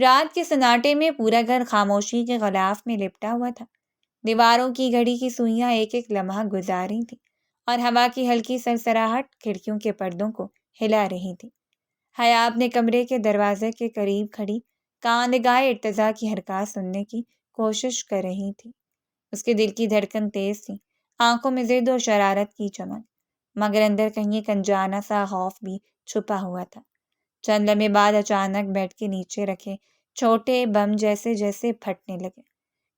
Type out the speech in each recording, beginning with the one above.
رات کے سناٹے میں پورا گھر خاموشی کے غلاف میں لپٹا ہوا تھا۔ دیواروں کی گھڑی کی سوئیاں ایک ایک لمحہ گزار رہی تھیں اور ہوا کی ہلکی سرسراہٹ کھڑکیوں کے پردوں کو ہلا رہی تھی۔ حیا اپنے کمرے کے دروازے کے قریب کھڑی کان لگائے ارتضیٰ کی حرکات سننے کی کوشش کر رہی تھی۔ اس کے دل کی دھڑکن تیز تھی، آنکھوں میں ضد اور شرارت کی چمک، مگر اندر کہیں ایک انجانہ سا خوف بھی چھپا ہوا تھا۔ چند لمحے بعد اچانک بیڈ کے نیچے رکھے چھوٹے بم جیسے پھٹنے لگے۔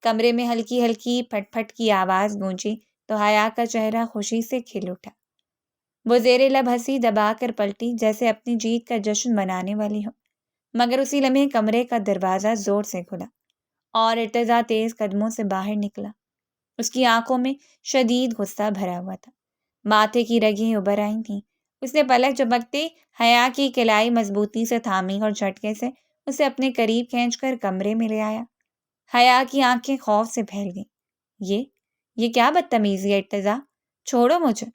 کمرے میں ہلکی ہلکی پھٹ پھٹ کی آواز گونجی تو حیا کا چہرہ خوشی سے کھل اٹھا۔ وہ زیر لب ہنسی دبا کر پلٹی جیسے اپنی جیت کا جشن منانے والی ہو، مگر اسی لمحے کمرے کا دروازہ زور سے کھلا اور ارتضیٰ تیز قدموں سے باہر نکلا۔ اس کی آنکھوں میں شدید غصہ بھرا ہوا تھا، ماتھے کی رگیں ابھر آئی تھیں۔ اس نے پلک جھپکتے حیا کی کلائی مضبوطی سے تھامی اور جھٹکے سے اسے اپنے قریب کھینچ کر کمرے میں لے آیا۔ حیا کی آنکھیں خوف سے پھیل گئیں۔ یہ کیا بدتمیزی ہے ارتضیٰ، چھوڑو مجھے،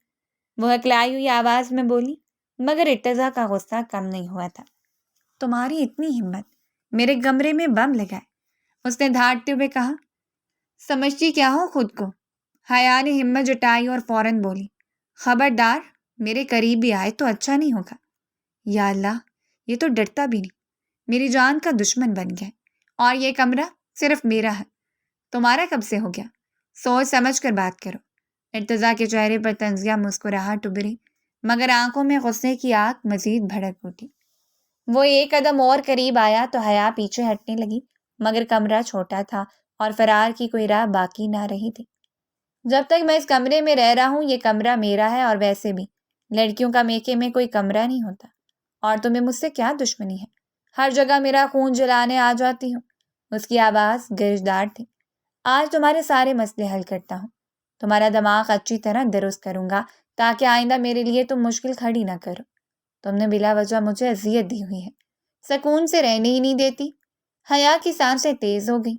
وہ ہکلائی ہوئی آواز میں بولی، مگر ارتضیٰ کا غصہ کم نہیں ہوا تھا۔ تمہاری اتنی ہمت، میرے کمرے میں بم لگائے، اس نے دھاڑتے ہوئے کہا۔ سمجھتی کیا ہو خود کو؟ حیا نے ہمت جٹائی اور فوراً بولی، خبردار، میرے قریب بھی آئے تو اچھا نہیں ہوگا۔ یا اللہ، یہ تو ڈرتا بھی نہیں، میری جان کا دشمن بن گیا، اور یہ کمرہ صرف میرا ہے، تمہارا کب سے ہو گیا؟ سوچ سمجھ کر بات کرو۔ ارتضیٰ کے چہرے پر طنزیہ مسکراہٹ ابھری، مگر آنکھوں میں غصے کی آگ مزید بھڑک اٹھی۔ وہ ایک قدم اور قریب آیا تو حیا پیچھے ہٹنے لگی، مگر کمرہ چھوٹا تھا اور فرار کی کوئی راہ باقی نہ رہی تھی۔ جب تک میں اس کمرے میں رہ رہا ہوں یہ کمرہ میرا ہے، اور ویسے بھی لڑکیوں کا میکے میں کوئی کمرہ نہیں ہوتا، اور تمہیں مجھ سے کیا دشمنی ہے؟ ہر جگہ میرا خون جلانے آ جاتی ہوں۔ اس کی آواز گرجدار تھی۔ آج تمہارے سارے مسئلے حل کرتا ہوں، تمہارا دماغ اچھی طرح درست کروں گا تاکہ آئندہ میرے لیے تم مشکل کھڑی نہ کرو۔ تم نے بلا وجہ مجھے اذیت دی ہوئی ہے، سکون سے رہنے ہی نہیں دیتی۔ حیا کی سانسیں تیز ہو گئیں۔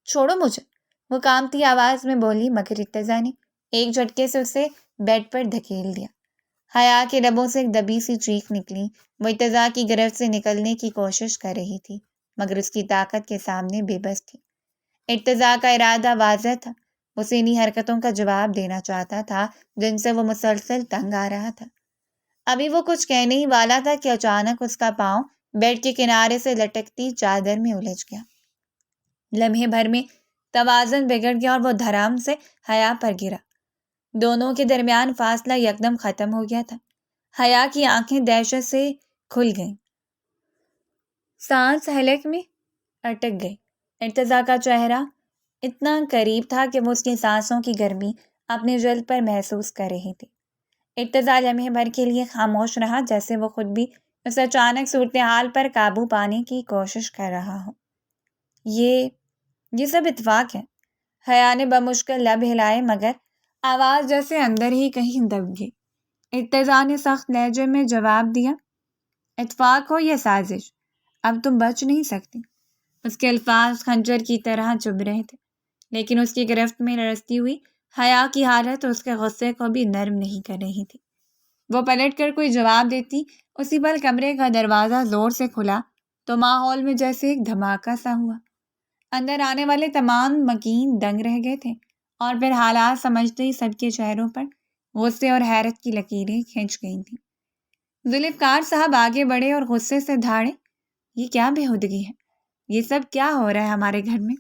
چھوڑو مجھے، وہ کامتی آواز میں بولی، مگر ارتضیٰ نے ایک جھٹکے سے اسے بیڈ پر دھکیل دیا۔ حیا کے لبوں سے ایک دبی سی چیخ نکلی۔ وہ ارتضیٰ کی گرفت سے نکلنے کی کوشش کر رہی تھی، مگر اس کی طاقت کے سامنے بے بس تھی۔ ارتضیٰ کا ارادہ واضح تھا، اسے انہی حرکتوں کا جواب دینا چاہتا تھا جن سے وہ مسلسل تنگ آ رہا تھا۔ ابھی وہ کچھ کہنے ہی والا تھا کہ اچانک اس کا پاؤں بیڈ کے کنارے سے لٹکتی چادر میں الجھ گیا۔ لمحے بھر میں توازن بگڑ گیا اور وہ دھڑام سے حیا پر گرا۔ دونوں کے درمیان فاصلہ یکدم ختم ہو گیا تھا۔ حیا کی آنکھیں دہشت سے کھل گئیں، سانس حلق میں اٹک گئی۔ ارتضیٰ کا چہرہ اتنا قریب تھا کہ وہ اس کی سانسوں کی گرمی اپنے جلد پر محسوس کر رہی تھی۔ ارتضیٰ لمحے بھر کے لیے خاموش رہا، جیسے وہ خود بھی اس اچانک صورتحال پر قابو پانے کی کوشش کر رہا ہو۔ یہ سب اتفاق ہے، حیا نے بمشکل لب ہلائے، مگر آواز جیسے اندر ہی کہیں دب گئی۔ ارتضیٰ نے سخت لہجے میں جواب دیا، اتفاق ہو یا سازش، اب تم بچ نہیں سکتی۔ اس کے الفاظ خنجر کی طرح چبھ رہے تھے، لیکن اس کی گرفت میں لرزتی ہوئی حیا کی حالت اس کے غصے کو بھی نرم نہیں کر رہی تھی۔ وہ پلٹ کر کوئی جواب دیتی، اسی پل کمرے کا دروازہ زور سے کھلا تو ماحول میں جیسے ایک دھماکہ سا ہوا۔ اندر آنے والے تمام مکین دنگ رہ گئے تھے، اور پھر حالات سمجھتے ہی سب کے چہروں پر غصے اور حیرت کی لکیریں کھنچ گئی تھیں۔ ذوالفقار صاحب آگے بڑھے اور غصے سے دھاڑے، یہ کیا بےہودگی ہے، یہ سب کیا ہو رہا ہے ہمارے گھر میں؟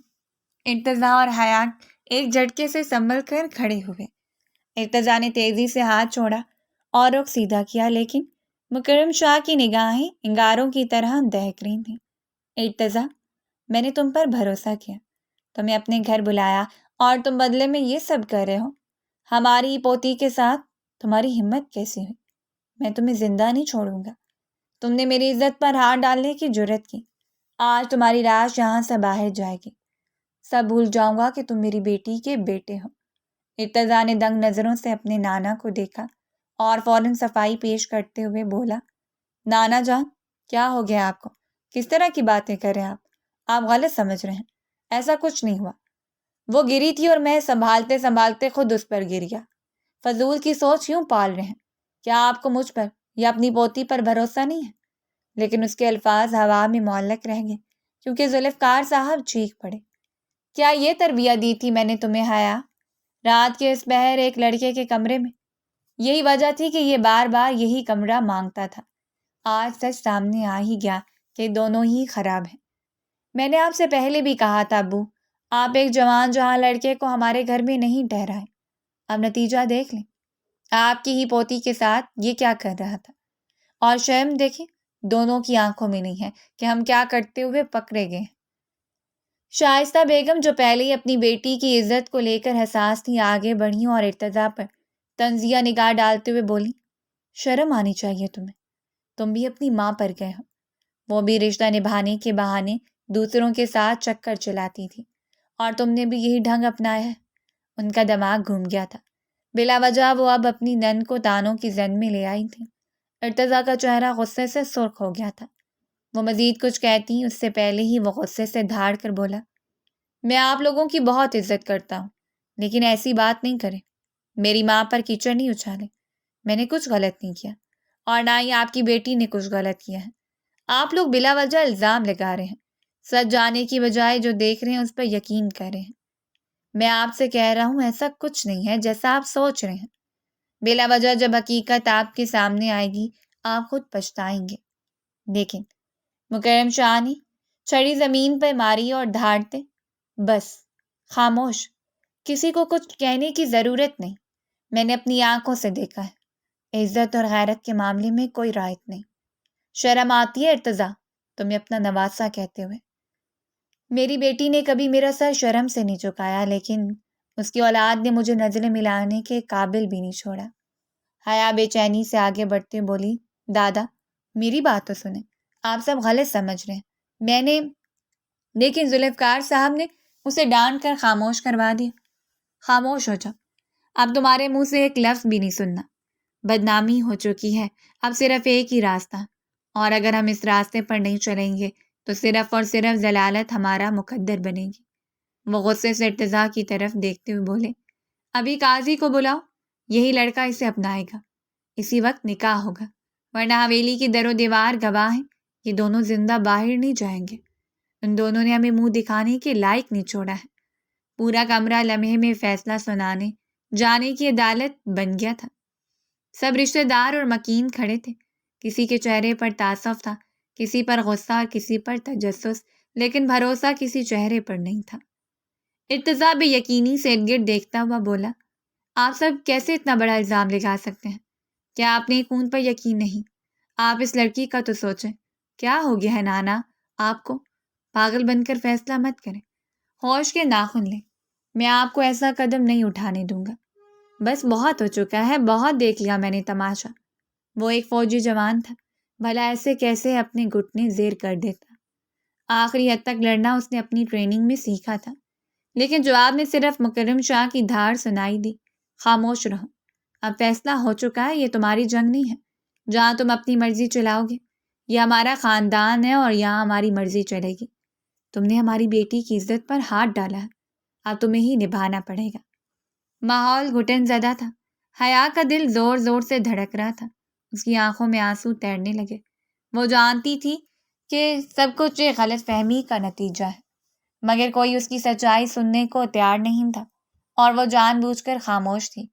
ارتضیٰ اور حیا ایک جھٹکے سے سنبھل کر کھڑے ہوئے۔ ارتضیٰ نے تیزی سے ہاتھ چھوڑا اور رخ سیدھا کیا، لیکن مکرم شاہ کی نگاہیں انگاروں کی طرح دہک رہی تھیں۔ ارتضیٰ، میں نے تم پر بھروسہ کیا، تمہیں اپنے گھر بلایا، اور تم بدلے میں یہ سب کر رہے ہو۔ ہماری پوتی کے ساتھ تمہاری ہمت کیسی ہوئی؟ میں تمہیں زندہ نہیں چھوڑوں گا۔ تم نے میری عزت پر ہاتھ ڈالنے کی جرت کی، آج تمہاری لاش یہاں سے باہر جائے گی، سب بھول جاؤں گا کہ تم میری بیٹی کے بیٹے ہو۔ ارتضیٰ نے دنگ نظروں سے اپنے نانا کو دیکھا اور فوراً صفائی پیش کرتے ہوئے بولا، نانا جان، کیا ہو گیا آپ کو؟ کس طرح کی باتیں کر رہے ہیں آپ غلط سمجھ رہے ہیں، ایسا کچھ نہیں ہوا۔ وہ گری تھی اور میں سنبھالتے سنبھالتے خود اس پر گر گیا۔ فضول کی سوچ یوں پال رہے ہیں، کیا آپ کو مجھ پر یا اپنی پوتی پر بھروسہ نہیں ہے؟ لیکن اس کے الفاظ ہوا میں معلق رہ گئے۔ کیونکہ ذوالفقار صاحب چیخ پڑے۔ کیا یہ تربیت دی تھی میں نے تمہیں حیا؟ رات کے اس پہر ایک لڑکے کے کمرے میں؟ یہی وجہ تھی کہ یہ بار بار یہی کمرہ مانگتا تھا۔ آج سچ سامنے آ ہی گیا کہ دونوں ہی خراب ہیں۔ میں نے آپ سے پہلے بھی کہا تھا ابو، آپ ایک جوان جہاں لڑکے کو ہمارے گھر میں نہیں ٹھہرائے۔ اب نتیجہ دیکھ لیں، آپ کی ہی پوتی کے ساتھ یہ کیا کر رہا تھا۔ اور شرم دیکھیں، دونوں کی آنکھوں میں نہیں ہے کہ ہم کیا کرتے ہوئے پکڑے گئے ہیں۔ شائستہ بیگم جو پہلے ہی اپنی بیٹی کی عزت کو لے کر حساس تھی، آگے بڑھی اور ارتضیٰ پر طنزیہ نگاہ ڈالتے ہوئے بولی، شرم آنی چاہیے تمہیں، تم بھی اپنی ماں پر گئے ہو۔ وہ بھی رشتہ نبھانے کے بہانے دوسروں کے ساتھ چکر چلاتی تھی اور تم نے بھی یہی ڈھنگ اپنایا ہے۔ ان کا دماغ گھوم گیا تھا۔ بلا وجہ وہ اب اپنی نند کو تانوں کی زن میں لے آئی تھیں۔ ارتضیٰ کا چہرہ غصے سے سرخ ہو گیا تھا۔ وہ مزید کچھ کہتی اس سے پہلے ہی وہ غصے سے دھاڑ کر بولا، میں آپ لوگوں کی بہت عزت کرتا ہوں، لیکن ایسی بات نہیں کریں۔ میری ماں پر کیچڑ نہیں اچھالے۔ میں نے کچھ غلط نہیں کیا اور نہ ہی آپ کی بیٹی نے کچھ غلط کیا ہے۔ آپ لوگ بلا وجہ الزام لگا رہے ہیں، سچ جانے کی بجائے جو دیکھ رہے ہیں اس پر یقین کر رہے ہیں۔ میں آپ سے کہہ رہا ہوں ایسا کچھ نہیں ہے جیسا آپ سوچ رہے ہیں۔ بلا وجہ جب حقیقت آپ کے سامنے آئے گی آپ خود پچھتائیں گے۔ لیکن مکرم شاہ نے چھڑی زمین پر ماری اور دھاڑتے، بس خاموش، کسی کو کچھ کہنے کی ضرورت نہیں۔ میں نے اپنی آنکھوں سے دیکھا ہے، عزت اور غیرت کے معاملے میں کوئی رعایت نہیں۔ شرم آتی ہے ارتضیٰ تمہیں اپنا نواسا کہتے ہوئے؟ میری بیٹی نے کبھی میرا سر شرم سے نہیں جھکایا، لیکن اس کی اولاد نے مجھے نظریں ملانے کے قابل بھی نہیں چھوڑا۔ حیا بے چینی سے آگے بڑھتے بولی، دادا میری بات تو سنیں، آپ سب غلط سمجھ رہے ہیں۔ لیکن ذوالفقار صاحب نے اسے ڈانٹ کر خاموش کروا دیا۔ خاموش ہو جاؤ، اب تمہارے منہ سے ایک لفظ بھی نہیں سننا۔ بدنامی ہو چکی ہے، اب صرف ایک ہی راستہ، اور اگر ہم اس راستے پر نہیں چلیں گے تو صرف اور صرف ضلالت ہمارا مقدر بنے گی۔ وہ غصے سے ارتضیٰ کی طرف دیکھتے ہوئے بولے، ابھی قاضی کو بلاؤ، یہی لڑکا اسے اپنائے گا، اسی وقت نکاح ہوگا، ورنہ حویلی کی در و دیوار گواہ ہیں، یہ دونوں زندہ باہر نہیں جائیں گے۔ ان دونوں نے ہمیں منہ دکھانے کے لائق نہیں چھوڑا ہے۔ پورا کمرہ لمحے میں فیصلہ سنانے جانے کی عدالت بن گیا تھا۔ سب رشتہ دار اور مکین کھڑے تھے، کسی کے چہرے پر تعصب تھا، کسی پر غصہ اور کسی پر تجسس، لیکن بھروسہ کسی چہرے پر نہیں تھا۔ ارتضیٰ بے یقینی سے ارد گرد دیکھتا ہوا بولا، آپ سب کیسے اتنا بڑا الزام لگا سکتے ہیں؟ کیا آپ نے خون پر یقین نہیں؟ آپ اس لڑکی کا تو سوچیں، کیا ہو گیا ہے نانا آپ کو؟ پاگل بن کر فیصلہ مت کریں، ہوش کے ناخن لیں۔ میں آپ کو ایسا قدم نہیں اٹھانے دوں گا۔ بس بہت ہو چکا ہے، بہت دیکھ لیا میں نے تماشا۔ وہ ایک فوجی جوان تھا، بھلا ایسے کیسے اپنے گھٹنے زیر کر دیتا؟ آخری حد تک لڑنا اس نے اپنی ٹریننگ میں سیکھا تھا، لیکن جواب میں صرف مکرم شاہ کی دھاڑ سنائی دی، خاموش رہو، اب فیصلہ ہو چکا ہے، یہ تمہاری جنگ نہیں ہے جہاں تم اپنی مرضی چلاؤ گے۔ یہ ہمارا خاندان ہے اور یہاں ہماری مرضی چلے گی۔ تم نے ہماری بیٹی کی عزت پر ہاتھ ڈالا ہے، اب تمہیں ہی نبھانا پڑے گا۔ ماحول گھٹن زدہ تھا، حیا کا دل زور زور سے دھڑک رہا تھا، اس کی آنکھوں میں آنسو تیرنے لگے۔ وہ جانتی تھی کہ سب کچھ ایک غلط فہمی کا نتیجہ ہے، مگر کوئی اس کی سچائی سننے کو تیار نہیں تھا، اور وہ جان بوجھ کر خاموش تھی،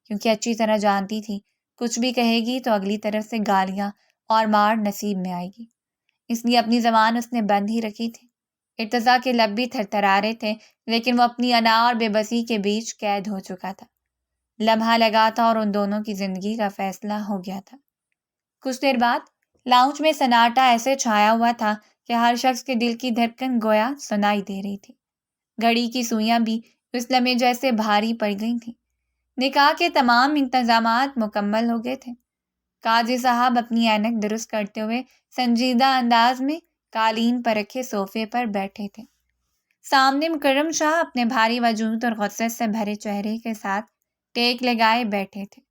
کیونکہ اچھی طرح جانتی تھی کچھ بھی کہے گی تو اگلی طرف سے گالیاں اور مار نصیب میں آئے گی، اس لیے اپنی زبان اس نے بند ہی رکھی تھی۔ ارتضیٰ کے لب بھی تھرتھرا رہے تھے، لیکن وہ اپنی انا اور بے بسی کے بیچ قید ہو چکا تھا۔ لمحہ لگا تھا اور ان دونوں کی زندگی کا فیصلہ ہو گیا تھا۔ کچھ دیر بعد لاؤنج میں سناٹا ایسے چھایا ہوا تھا کہ ہر شخص کے دل کی دھڑکن گویا سنائی دے رہی تھی۔ گھڑی کی سوئیاں بھی اس لمحے جیسے بھاری پڑ گئی تھیں۔ نکاح کے تمام انتظامات مکمل ہو گئے تھے۔ قاضی صاحب اپنی اینک درست کرتے ہوئے سنجیدہ انداز میں قالین پر رکھے صوفے پر بیٹھے تھے۔ سامنے مکرم شاہ اپنے بھاری وجود اور غصے سے بھرے چہرے کے ساتھ ٹیک لگائے بیٹھے تھے۔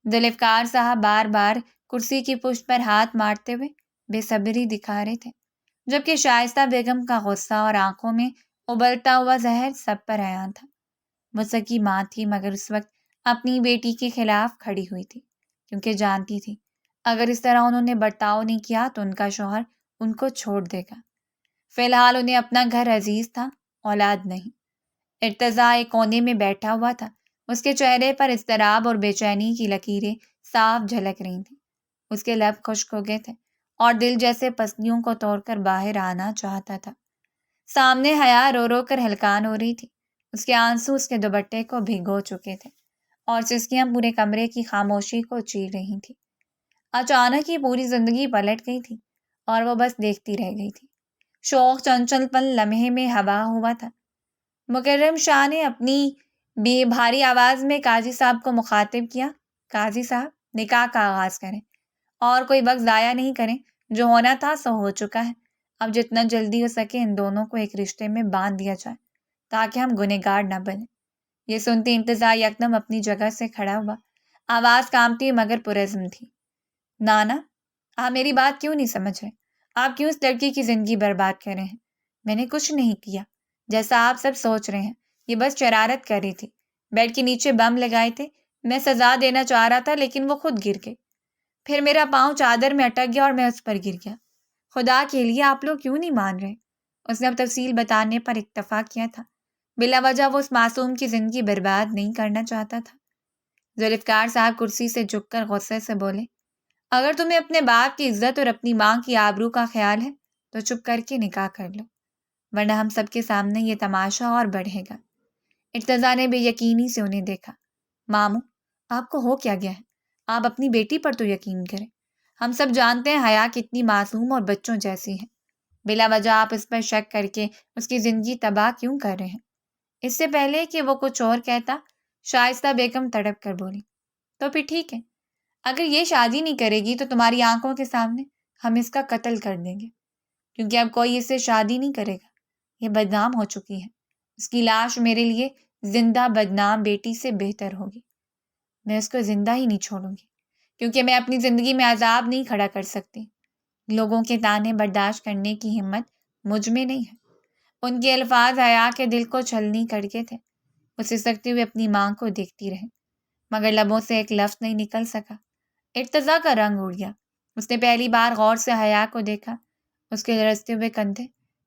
ذوالفقار صاحب بار بار کرسی کی پشت پر ہاتھ مارتے ہوئے بے صبری دکھا رہے تھے، جبکہ شائستہ بیگم کا غصہ اور آنکھوں میں ابلتا ہوا زہر سب پر عیاں تھا۔ وہ سکی ماں تھی، مگر اس وقت اپنی بیٹی کے خلاف کھڑی ہوئی تھی، کیونکہ جانتی تھی اگر اس طرح انہوں نے برتاؤ نہیں کیا تو ان کا شوہر ان کو چھوڑ دے گا۔ فی الحال انہیں اپنا گھر عزیز تھا، اولاد نہیں۔ ارتضیٰ ایک کونے میں بیٹھا ہوا تھا، اس کے چہرے پر اضطراب اور بے چینی کی لکیریں صاف جھلک رہی تھیں۔ اس کے لب خشک ہو گئے تھے اور دل جیسے پسلیوں کو توڑ کر باہر آنا چاہتا تھا۔ سامنے حیا رو رو کر ہلکان ہو رہی تھی، اس کے آنسو اس کے دوپٹے کو بھگو چکے تھے اور سسکیاں پورے کمرے کی خاموشی کو چیر رہی تھی۔ اچانک ہی پوری زندگی پلٹ گئی تھی اور وہ بس دیکھتی رہ گئی تھی۔ شوق چنچل پن لمحے میں ہوا ہوا تھا۔ مکرم شاہ نے اپنی بے بھاری آواز میں قاضی صاحب کو مخاطب کیا، قاضی صاحب نکاح کا آغاز کریں اور کوئی وقت ضائع نہیں کریں، جو ہونا تھا سو ہو چکا ہے، اب جتنا جلدی ہو سکے ان دونوں کو ایک رشتے میں باندھ دیا جائے تاکہ ہم گنہگار نہ بنیں۔ یہ سنتے ارتضیٰ یکدم اپنی جگہ سے کھڑا ہوا، آواز کانپتی مگر پرعزم تھی۔ نانا، آپ میری بات کیوں نہیں سمجھ رہے؟ آپ کیوں اس لڑکی کی زندگی برباد کر رہے ہیں؟ میں نے کچھ نہیں کیا جیسا آپ سب سوچ رہے ہیں، یہ بس شرارت کر رہی تھی، بیڈ کے نیچے بم لگائے تھے، میں سزا دینا چاہ رہا تھا لیکن وہ خود گر گئی، پھر میرا پاؤں چادر میں اٹک گیا اور میں اس پر گر گیا۔ خدا کے لیے آپ لوگ کیوں نہیں مان رہے؟ اس نے اب تفصیل بتانے پر اکتفا کیا تھا، بلا وجہ وہ اس معصوم کی زندگی برباد نہیں کرنا چاہتا تھا۔ ذوالفقار صاحب کرسی سے جھک کر غصے سے بولے، اگر تمہیں اپنے باپ کی عزت اور اپنی ماں کی آبرو کا خیال ہے تو چپ کر کے نکاح کر لو، ورنہ ہم سب کے سامنے یہ تماشا اور بڑھے گا۔ ارتضیٰ نے بے یقینی سے انہیں دیکھا۔ ماموں، آپ کو ہو کیا گیا ہے؟ آپ اپنی بیٹی پر تو یقین کریں، ہم سب جانتے ہیں حیا کتنی معصوم اور بچوں جیسی ہے، بلا وجہ آپ اس پر شک کر کے اس کی زندگی تباہ کیوں کر رہے ہیں؟ اس سے پہلے کہ وہ کچھ اور کہتا، شائستہ بیگم تڑپ کر بولی، تو پھر ٹھیک ہے، اگر یہ شادی نہیں کرے گی تو تمہاری آنکھوں کے سامنے ہم اس کا قتل کر دیں گے، کیونکہ اب کوئی اس سے شادی نہیں کرے گا، یہ بدنام ہو چکی ہے، اس کی لاش میرے لیے زندہ بدنام بیٹی سے بہتر ہوگی۔ میں اس کو زندہ ہی نہیں چھوڑوں گی، کیونکہ میں اپنی زندگی میں عذاب نہیں کھڑا کر سکتی، لوگوں کے طعنے برداشت کرنے کی ہمت مجھ میں نہیں ہے۔ ان کے الفاظ حیا کے دل کو چھلنی کر کے تھے، وہ سسکتے ہوئے اپنی ماں کو دیکھتی رہی، مگر لبوں سے ایک لفظ نہیں نکل سکا۔ ارتضیٰ کا رنگ اڑ گیا، اس نے پہلی بار غور سے حیا کو دیکھا، اس کے لرزتے ہوئے کندھے،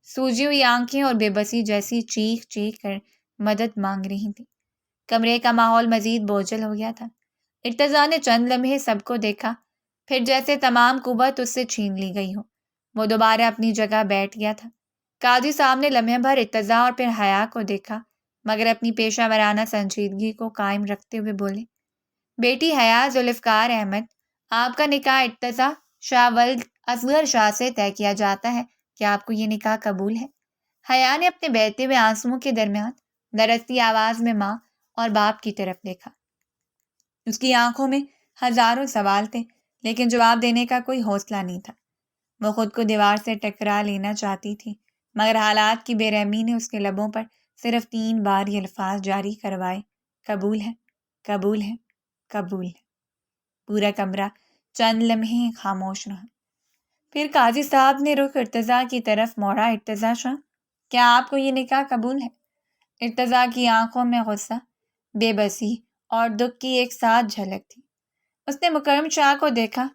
سوجی ہوئی آنکھیں اور بے بسی جیسی چیخ چیخ کر مدد مانگ رہی تھی۔ کمرے کا ماحول مزید بوجھل ہو گیا تھا۔ ارتضیٰ نے چند لمحے سب کو دیکھا، پھر جیسے تمام قوت اس سے چھین لی گئی ہو، وہ دوبارہ اپنی جگہ بیٹھ گیا تھا۔ قاضی صاحب نے لمحے بھر ارتضیٰ اور پھر حیا کو دیکھا، مگر اپنی پیشہ ورانہ سنجیدگی کو قائم رکھتے ہوئے بولے، بیٹی حیا ذوالفقار احمد، آپ کا نکاح ارتضیٰ شاہ ولد اصغر شاہ سے طے کیا جاتا ہے، کیا آپ کو یہ نکاح قبول ہے؟ حیا نے اپنے بہتے ہوئے آنسوؤں کے درمیان لرزتی آواز میں ماں اور باپ کی طرف دیکھا۔ اس کی آنکھوں میں ہزاروں سوال تھے لیکن جواب دینے کا کوئی حوصلہ نہیں تھا۔ وہ خود کو دیوار سے ٹکرا لینا چاہتی تھی، مگر حالات کی بے رحمی نے اس کے لبوں پر صرف 3 بار یہ الفاظ جاری کروائے، قبول ہے، قبول ہے، قبول ہے۔ پورا کمرہ چند لمحے خاموش رہا، پھر قاضی صاحب نے رخ ارتضیٰ کی طرف موڑا، ارتضیٰ شاہ، کیا آپ کو یہ نکاح قبول ہے؟ ارتضیٰ کی آنکھوں میں غصہ، بے بسی اور دکھ کی ایک ساتھ جھلک تھی۔ اس نے مکرم شاہ کو دیکھا،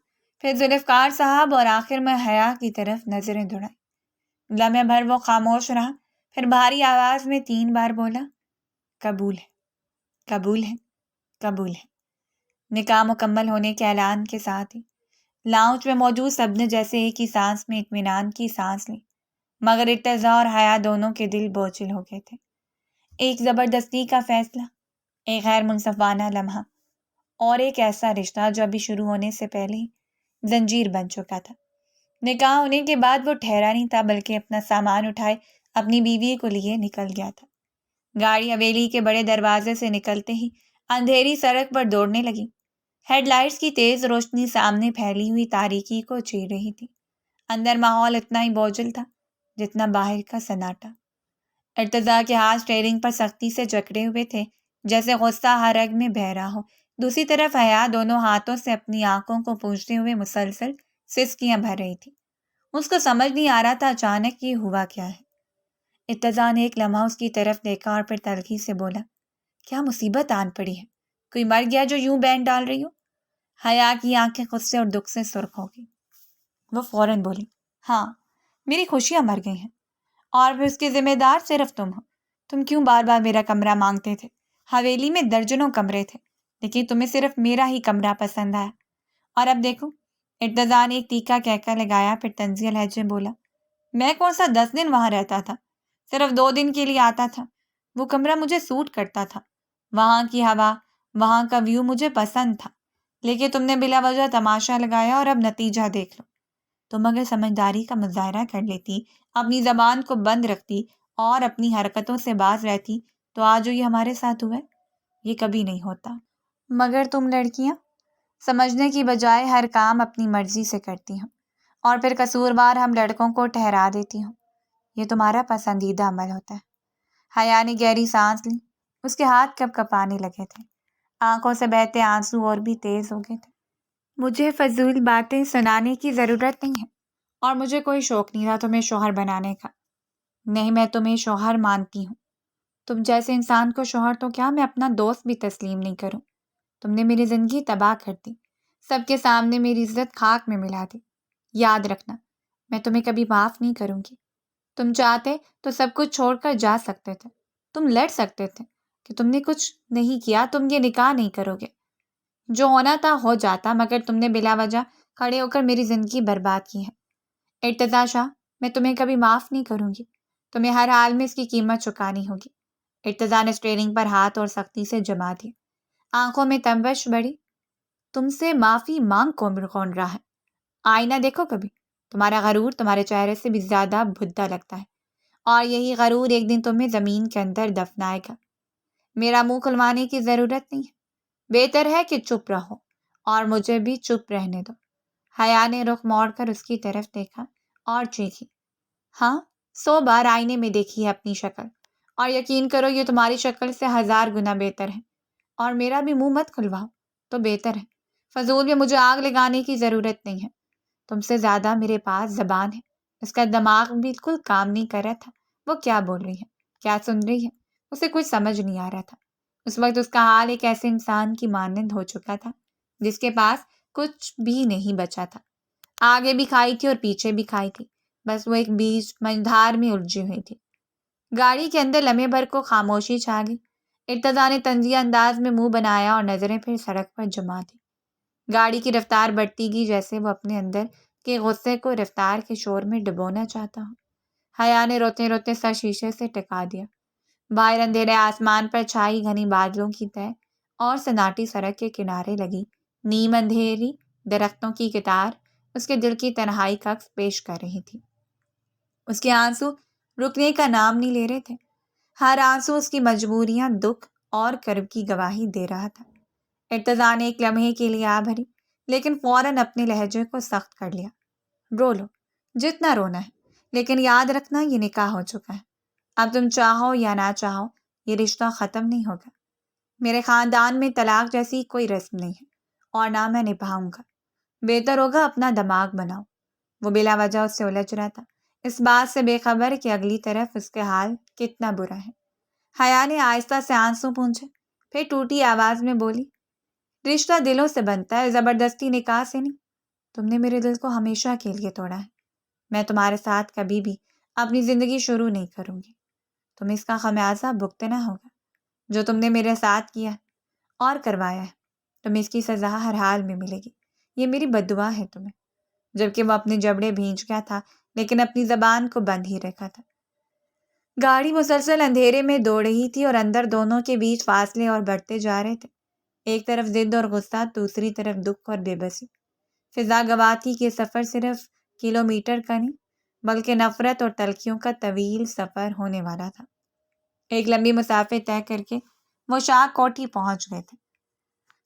پھر ذوالفقار صاحب اور آخر میں حیا کی طرف نظریں دوڑائیں۔ لمحے بھر وہ خاموش رہا، پھر بھاری آواز میں 3 بار بولا، قبول ہے، قبول ہے، قبول ہے۔ نکاح مکمل ہونے کے اعلان کے ساتھ ہی لاؤنج میں موجود سب نے جیسے ایک ہی سانس میں اطمینان کی سانس لی، مگر ارتضیٰ اور حیا دونوں کے دل بوجھل ہو گئے تھے۔ ایک زبردستی کا فیصلہ، ایک غیر منصفانہ لمحہ، اور ایک ایسا رشتہ جو ابھی شروع ہونے سے پہلے ہی زنجیر بن چکا تھا۔ نکاح ہونے کے بعد وہ ٹھہرا نہیں تھا بلکہ اپنا سامان اٹھائے اپنی بیوی کو لیے نکل گیا تھا۔ گاڑی حویلی کے بڑے دروازے سے نکلتے ہی اندھیری سڑک پر دوڑنے لگی۔ ہیڈ لائٹس کی تیز روشنی سامنے پھیلی ہوئی تاریکی کو چیر رہی تھی۔ اندر ماحول اتنا ہی بوجھل تھا جتنا باہر کا سناٹا۔ ارتضیٰ کے ہاتھ اسٹیئرنگ پر سختی سے جکڑے ہوئے تھے جیسے غصہ ہر رگ میں بہہ رہا ہو۔ دوسری طرف حیا دونوں ہاتھوں سے اپنی آنکھوں کو پوچھتے ہوئے مسلسل سسکیاں بھر رہی تھی۔ اس کو سمجھ نہیں آ رہا تھا اچانک یہ ہوا کیا ہے۔ ارتضیٰ نے ایک لمحہ اس کی طرف دیکھا اور پھر تلخی سے بولا، کیا مصیبت آن پڑی ہے؟ کوئی مر گیا جو یوں بینڈ ڈال رہی ہو؟ حیا کی آنکھیں غصے اور دکھ سے سرخ ہو گئی۔ وہ فوراً بولی، ہاں، میری خوشیاں مر گئی ہیں۔ اور پھر اس کے ذمہ دار صرف تم ہو۔ تم کیوں بار بار میرا کمرہ مانگتے تھے؟ حویلی میں درجنوں کمرے تھے، لیکن تمہیں صرف میرا ہی کمرہ پسند آیا۔ اور اب دیکھو۔ ارتضیٰ نے ایک تیکھا کہکہ لگایا، پھر طنزیہ لہجے میں بولا، میں کون سا 10 دن وہاں رہتا تھا؟ صرف 2 دن کے لیے آتا تھا۔ وہ کمرہ مجھے سوٹ کرتا تھا، وہاں کی ہوا، وہاں کا ویو مجھے پسند تھا، لیکن تم نے بلا وجہ تماشا لگایا اور اب نتیجہ دیکھ لو۔ تم اگر سمجھداری کا مظاہرہ کر لیتی، اپنی زبان کو بند رکھتی اور اپنی حرکتوں سے باز رہتی تو آج جو یہ ہمارے ساتھ ہوا ہے، یہ کبھی نہیں ہوتا۔ مگر تم لڑکیاں سمجھنے کی بجائے ہر کام اپنی مرضی سے کرتی ہوں، اور پھر قصوروار ہم لڑکوں کو ٹھہرا دیتی ہوں۔ یہ تمہارا پسندیدہ عمل ہوتا ہے۔ حیا نے گہری سانس لی، اس کے ہاتھ کپ کپانے لگے تھے، آنکھوں سے بہتے آنسو اور بھی تیز ہو گئے تھے۔ مجھے فضول باتیں سنانے کی ضرورت نہیں ہے، اور مجھے کوئی شوق نہیں تھا تمہیں شوہر بنانے کا۔ نہیں، میں تمہیں شوہر مانتی ہوں۔ تم جیسے انسان کو شوہر تو کیا، میں اپنا دوست بھی تسلیم نہیں کروں۔ تم نے میری زندگی تباہ کر دی، سب کے سامنے میری عزت خاک میں ملا دی۔ یاد رکھنا، میں تمہیں کبھی معاف نہیں کروں گی۔ تم چاہتے تو سب کچھ چھوڑ کر جا سکتے تھے، تم لڑ سکتے تھے کہ تم نے کچھ نہیں کیا، تم یہ نکاح نہیں کرو گے، جو ہونا تھا ہو جاتا، مگر تم نے بلا وجہ کھڑے ہو کر میری زندگی برباد کی ہے۔ ارتضیٰ شاہ، میں تمہیں کبھی معاف نہیں کروں گی، تمہیں ہر حال میں اس کی قیمت چکانی ہوگی۔ ارتضیٰ نے اسٹیئرنگ پر ہاتھ اور سختی سے جما دیا، آنکھوں میں تمبش بڑھی۔ تم سے معافی مانگ کون رہا ہے؟ آئینہ دیکھو کبھی، تمہارا غرور تمہارے چہرے سے بھی زیادہ بھدا لگتا ہے، اور یہی غرور ایک دن تمہیں زمین کے اندر دفنائے گا۔ میرا منہ کھلوانے کی ضرورت نہیں ہے، بہتر ہے کہ چپ رہو، اور مجھے بھی چپ رہنے دو۔ حیا نے رخ موڑ کر اس کی طرف دیکھا اور چیخی، ہاں، 100 بار آئینے میں دیکھی ہے اپنی شکل، اور یقین کرو یہ تمہاری شکل سے 1000 گنا بہتر ہے، اور میرا بھی منہ مت کھلواؤ تو بہتر ہے۔ فضول میں مجھے آگ لگانے کی ضرورت نہیں ہے، تم سے زیادہ میرے پاس زبان ہے۔ اس کا دماغ بالکل کام نہیں کر رہا تھا، وہ کیا بول رہی ہے، کیا سن رہی ہے، اسے کچھ سمجھ نہیں آ رہا تھا۔ اس وقت اس کا حال ایک ایسے انسان کی مانند ہو چکا تھا جس کے پاس کچھ بھی نہیں بچا تھا، آگے بھی کھائی تھی اور پیچھے بھی کھائی تھی، بس وہ ایک بیچ مجھدار میں الجھی ہوئی تھی۔ گاڑی کے اندر لمحے بھر کو خاموشی چھا گئی۔ ارتضیٰ نے طنزیہ انداز میں منہ بنایا اور نظریں پھر سڑک پر جما دی۔ گاڑی کی رفتار بڑھتی گئی، جیسے وہ اپنے اندر کے غصے کو رفتار کے شور میں ڈبونا چاہتا ہو۔ حیا نے روتے روتے سر شیشے سے ٹکا دیا۔ باہر اندھیرے آسمان پر چھائی گھنی بادلوں کی تہہ اور سناٹی سڑک کے کنارے لگی نیم اندھیری درختوں کی قطار اس کے دل کی تنہائی کا عکس پیش کر رہی تھی۔ اس کے آنسو رکنے کا نام نہیں لے رہے تھے، ہر آنسو اس کی مجبوریاں، دکھ اور کرب کی گواہی دے رہا تھا۔ ارتضیٰ نے ایک لمحے کے لیے آ بھری، لیکن فوراً اپنے لہجے کو سخت کر لیا۔ رو لو جتنا رونا ہے، لیکن یاد رکھنا یہ نکاح ہو چکا ہے، اب تم چاہو یا نہ چاہو یہ رشتہ ختم نہیں ہوگا۔ میرے خاندان میں طلاق جیسی کوئی رسم نہیں ہے، اور نہ میں نبھاؤں گا۔ بہتر ہوگا اپنا دماغ بناؤ۔ وہ بلا وجہ اس سے الجھ رہا تھا، اس بات سے بے خبر کہ اگلی طرف اس کے حال کتنا برا ہے۔ حیا نے آہستہ سے آنسو پونچھے، پھر ٹوٹی آواز میں بولی، رشتہ دلوں سے بنتا ہے، زبردستی نکاح سے نہیں۔ تم نے میرے دل کو ہمیشہ کے لیے توڑا ہے، میں تمہارے ساتھ کبھی بھی اپنی زندگی شروع نہیں کروں گی۔ تمہیں اس کا خمیازہ بھگتنا ہوگا، جو تم نے میرے ساتھ کیا ہے اور کروایا ہے، تمہیں اس کی سزا ہر حال میں ملے گی، یہ میری بد دعا ہے تمہیں۔ جبکہ وہ اپنے جبڑے بھینچ گیا تھا، لیکن اپنی زبان کو بند ہی رکھا تھا۔ گاڑی مسلسل اندھیرے میں دوڑ رہی تھی، اور اندر دونوں کے بیچ فاصلے اور بڑھتے جا رہے تھے، ایک طرف ضد اور غصہ، دوسری طرف دکھ اور بے بسی۔ فضا گواہ تھی کہ یہ سفر صرف کلومیٹر کا نہیں، بلکہ نفرت اور تلخیوں کا طویل سفر ہونے والا تھا۔ ایک لمبی مسافت طے کر کے وہ شاہ کوٹھی پہنچ گئے تھے۔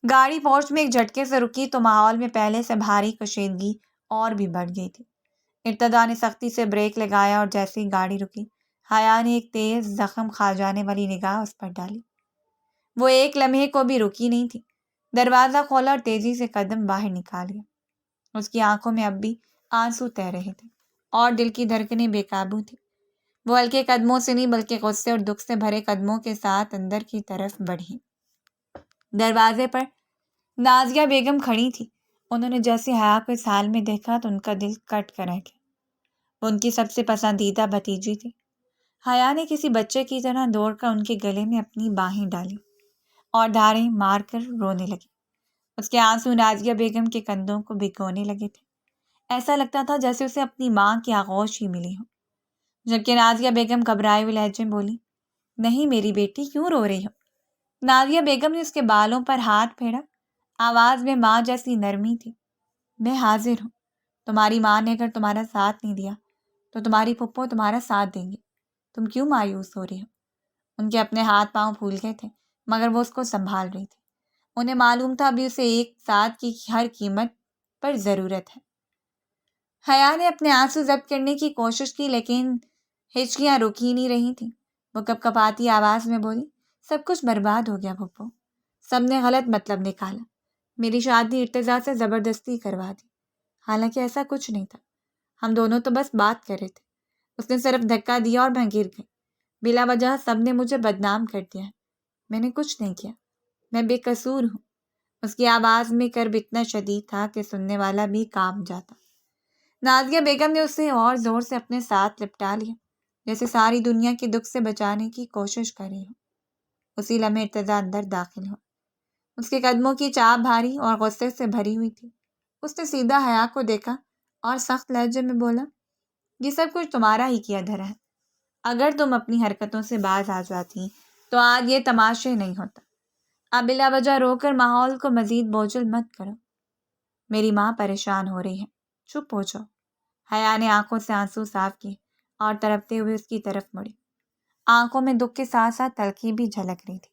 گاڑی پورچ میں ایک جھٹکے سے رکی تو ماحول میں پہلے سے بھاری کشیدگی اور بھی بڑھ گئی تھی۔ ارتضیٰ نے سختی سے بریک لگایا، اور جیسے ہی گاڑی رکی، حیا نے ایک تیز زخم کھا جانے والی نگاہ اس پر ڈالی۔ وہ ایک لمحے کو بھی رکی نہیں تھی، دروازہ کھولا اور تیزی سے قدم باہر نکال گیا۔ اس کی آنکھوں میں اب بھی آنسو تہ رہے تھے، اور دل کی دھڑکنیں بے قابو تھی۔ وہ ہلکے قدموں سے نہیں بلکہ غصے اور دکھ سے بھرے قدموں کے ساتھ اندر کی طرف بڑھی۔ دروازے پر نازیہ بیگم کھڑی تھی۔ انہوں نے جیسے حیا کو اس حال میں دیکھا تو ان کا دل کٹ کر رہ گیا۔ وہ ان کی سب سے پسندیدہ بھتیجی تھی، حیا نے کسی بچے کی طرح دوڑ کر ان کے گلے میں اپنی باہیں ڈالی اور دھاریں مار کر رونے لگی۔ اس کے آنسو نازیہ بیگم کے کندھوں کو بھگونے لگے تھے۔ ایسا لگتا تھا جیسے اسے اپنی ماں کی آغوش ہی ملی ہو، جبکہ نازیہ بیگم گھبرائے ہوئے لہجے میں بولی، نہیں میری بیٹی، کیوں رو رہی ہو؟ نازیہ بیگم نے اس کے بالوں پر ہاتھ پھیرا، آواز میں ماں جیسی نرمی تھی۔ میں حاضر ہوں۔ تمہاری ماں نے اگر تمہارا ساتھ نہیں دیا تو تمہاری پھپھو تمہارا ساتھ دیں گے۔ تم کیوں مایوس ہو رہی ہو؟ ان کے اپنے ہاتھ پاؤں پھول گئے تھے، مگر وہ اس کو سنبھال رہی تھی۔ انہیں معلوم تھا ابھی اسے ایک ساتھ کی ہر قیمت پر ضرورت ہے۔ حیا نے اپنے آنسو ضبط کرنے کی کوشش کی، لیکن ہچکیاں رک ہی نہیں رہی تھیں۔ وہ کپ کپاتی آواز میں بولی، سب کچھ برباد ہو گیا پھپھو۔ سب نے غلط مطلب نکالا۔ میری شادی ارتضیٰ سے زبردستی کروا دی، حالانکہ ایسا کچھ نہیں تھا۔ ہم دونوں تو بس بات کر رہے تھے۔ اس نے صرف دھکا دیا اور میں گر گئی۔ بلا وجہ سب نے مجھے بدنام کر دیا ہے۔ میں نے کچھ نہیں کیا، میں بے قصور ہوں۔ اس کی آواز میں کرب اتنا شدید تھا کہ سننے والا بھی کانپ جاتا۔ نازیہ بیگم نے اسے اور زور سے اپنے ساتھ لپٹا لیا، جیسے ساری دنیا کے دکھ سے بچانے کی کوشش کر رہی ہو۔ اسی لمحے ارتضیٰ اندر داخل ہوا۔ اس کے قدموں کی چاپ بھاری اور غصے سے بھری ہوئی تھی۔ اس نے سیدھا حیا کو دیکھا اور سخت لہجے میں بولا، یہ سب کچھ تمہارا ہی کیا دھرا ہے۔ اگر تم اپنی حرکتوں سے باز آ جاتی تو آج یہ تماشے نہیں ہوتا۔ اب بلا وجہ رو کر ماحول کو مزید بوجھل مت کرو۔ میری ماں پریشان ہو رہی ہے، چپ ہو جاؤ۔ حیا نے آنکھوں سے آنسو صاف کیے اور تڑپتے ہوئے اس کی طرف مڑی۔ آنکھوں میں دکھ کے ساتھ ساتھ تلخی بھی جھلک رہی تھی۔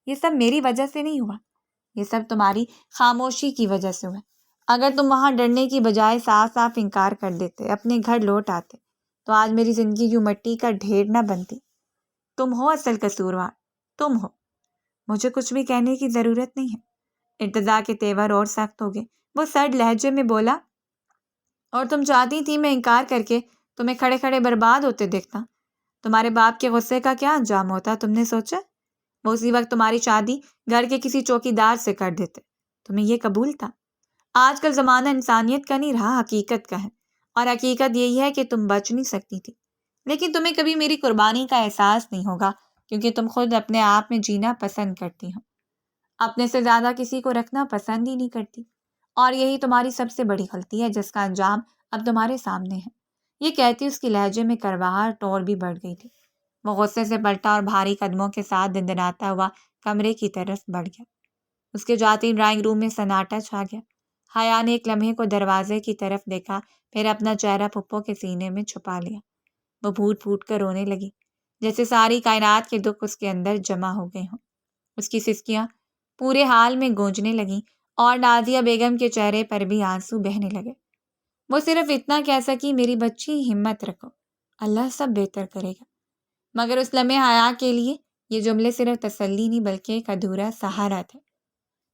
یہ سب میری وجہ سے نہیں ہوا، یہ سب تمہاری خاموشی کی وجہ سے ہوا۔ اگر تم وہاں ڈرنے کی بجائے صاف صاف انکار کر دیتے، اپنے گھر لوٹ آتے، تو آج میری زندگی یوں مٹی کا ڈھیر نہ بنتی۔ تم ہو اصل قصوروار، تم ہو۔ مجھے کچھ بھی کہنے کی ضرورت نہیں ہے۔ ارتضیٰ کے تیور اور سخت ہو گئے۔ وہ سرد لہجے میں بولا، اور تم چاہتی تھی میں انکار کر کے تمہیں کھڑے کھڑے برباد ہوتے دیکھتا؟ تمہارے باپ کے غصے کا کیا انجام ہوتا تم نے سوچا؟ وہ اسی وقت تمہاری شادی گھر کے کسی چوکیدار سے کر دیتے۔ تمہیں یہ قبول تھا؟ آج کل زمانہ انسانیت کا نہیں رہا، حقیقت کا ہے، اور حقیقت یہی ہے کہ تم بچ نہیں سکتی تھی، لیکن تمہیں کبھی میری قربانی کا احساس نہیں ہوگا، کیونکہ تم خود اپنے آپ میں جینا پسند کرتی ہو، اپنے سے زیادہ کسی کو رکھنا پسند ہی نہیں کرتی، اور یہی تمہاری سب سے بڑی غلطی ہے جس کا انجام اب تمہارے سامنے ہے۔ یہ کہتی اس کی لہجے میں کرواہٹ اور بھی بڑھ گئی تھی۔ وہ غصے سے پلٹا اور بھاری قدموں کے ساتھ دندناتا ہوا کمرے کی طرف بڑھ گیا۔ اس کے جاتے ڈرائنگ روم میں سناٹا چھا گیا۔ حیا نے ایک لمحے کو دروازے کی طرف دیکھا، پھر اپنا چہرہ پھپھو کے سینے میں چھپا لیا۔ وہ پھوٹ پھوٹ کر رونے لگی، جیسے ساری کائنات کے دکھ اس کے اندر جمع ہو گئے ہوں۔ اس کی سسکیاں پورے حال میں گونجنے لگیں اور نازیہ بیگم کے چہرے پر بھی آنسو بہنے لگے۔ وہ صرف اتنا کہہ سکی، میری بچی ہمت رکھو، اللہ سب بہتر کرے گا۔ مگر اس لمحے حیا کے لیے یہ جملے صرف تسلی نہیں بلکہ ایک ادھورا سہارا تھے۔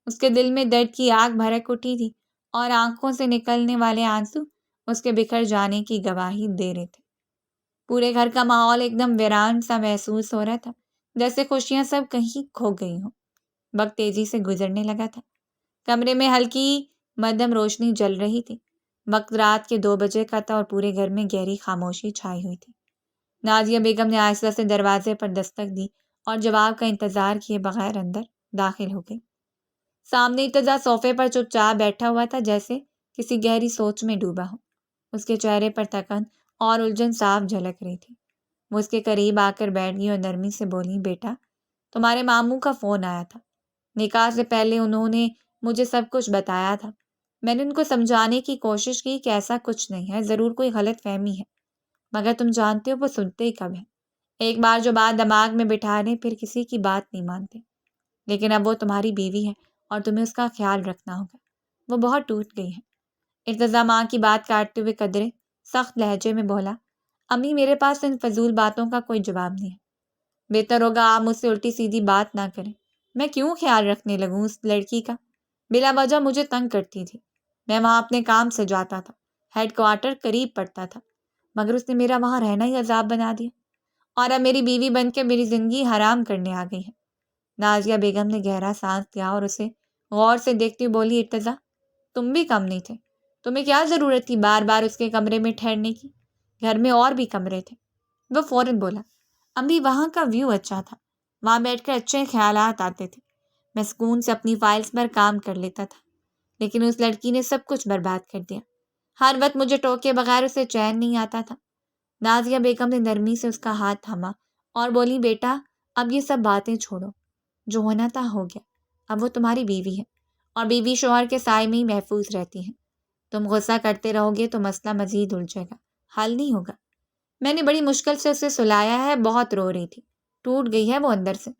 اس کے دل میں درد کی آگ بھڑک اٹھی تھی اور آنکھوں سے نکلنے والے آنسو اس کے بکھر جانے کی گواہی دے رہے تھے۔ پورے گھر کا ماحول ایک دم ویران سا محسوس ہو رہا تھا، جیسے خوشیاں سب کہیں کھو گئی ہوں۔ وقت تیزی سے گزرنے لگا تھا۔ کمرے میں ہلکی مدھم روشنی جل رہی تھی۔ وقت رات کے 2 بجے کا تھا اور پورے گھر میں گہری خاموشی چھائی ہوئی تھی۔ نازیہ بیگم نے آہستہ سے دروازے پر دستک دی اور جواب کا انتظار کیے بغیر اندر داخل ہو گئی۔ سامنے ارتضیٰ صوفے پر چپ چاپ بیٹھا ہوا تھا، جیسے کسی گہری سوچ میں ڈوبا ہو۔ اس کے چہرے پر تھکن اور الجھن صاف جھلک رہی تھی۔ وہ اس کے قریب آ کر بیٹھ گئی اور نرمی سے بولی، بیٹا، تمہارے ماموں کا فون آیا تھا۔ نکاح سے پہلے انہوں نے مجھے سب کچھ بتایا تھا۔ میں نے ان کو سمجھانے کی کوشش کی کہ ایسا کچھ نہیں ہے، ضرور کوئی غلط فہمی ہے، مگر تم جانتے ہو وہ سنتے ہی کب ہیں۔ ایک بار جو بات دماغ میں بٹھا لیں پھر کسی کی بات نہیں مانتے۔ لیکن اب وہ تمہاری بیوی ہے اور تمہیں اس کا خیال رکھنا ہوگا۔ وہ بہت ٹوٹ گئی ہے۔ ارتضیٰ ماں کی بات کاٹتے ہوئے قدرے سخت لہجے میں بولا، امی میرے پاس ان فضول باتوں کا کوئی جواب نہیں ہے۔ بہتر ہوگا آپ مجھ سے الٹی سیدھی بات نہ کریں۔ میں کیوں خیال رکھنے لگوں اس لڑکی کا؟ بلا وجہ مجھے تنگ کرتی تھی۔ میں وہاں اپنے کام سے جاتا تھا، ہیڈ کوارٹر قریب پڑتا تھا، مگر اس نے میرا وہاں رہنا ہی عذاب بنا دیا، اور اب میری بیوی بن کے میری زندگی حرام کرنے آ گئی ہے۔ نازیہ بیگم نے گہرا سانس لیا اور اسے غور سے دیکھتی ہوئی بولی، ارتضیٰ تم بھی کم نہیں تھے، تمہیں کیا ضرورت تھی بار بار اس کے کمرے میں ٹھہرنے کی؟ گھر میں اور بھی کمرے تھے۔ وہ فوراً بولا، ابھی وہاں کا ویو اچھا تھا، وہاں بیٹھ کر اچھے خیالات آتے تھے، میں سکون سے اپنی فائلز پر کام کر لیتا تھا، لیکن اس لڑکی نے سب کچھ برباد کر دیا۔ ہر وقت مجھے ٹوکے بغیر اسے چین نہیں آتا تھا۔ نازیہ بیگم نے نرمی سے اس کا ہاتھ تھاما اور بولی، بیٹا اب یہ سب باتیں چھوڑو، جو ہونا تھا ہو گیا، اب وہ تمہاری بیوی ہے اور بیوی شوہر کے سائے میں ہی محفوظ رہتی ہے۔ تم غصہ کرتے رہو گے تو مسئلہ مزید الجھے گا، حل نہیں ہوگا۔ میں نے بڑی مشکل سے اسے سلایا ہے، بہت رو رہی تھی، ٹوٹ گئی ہے وہ اندر سے،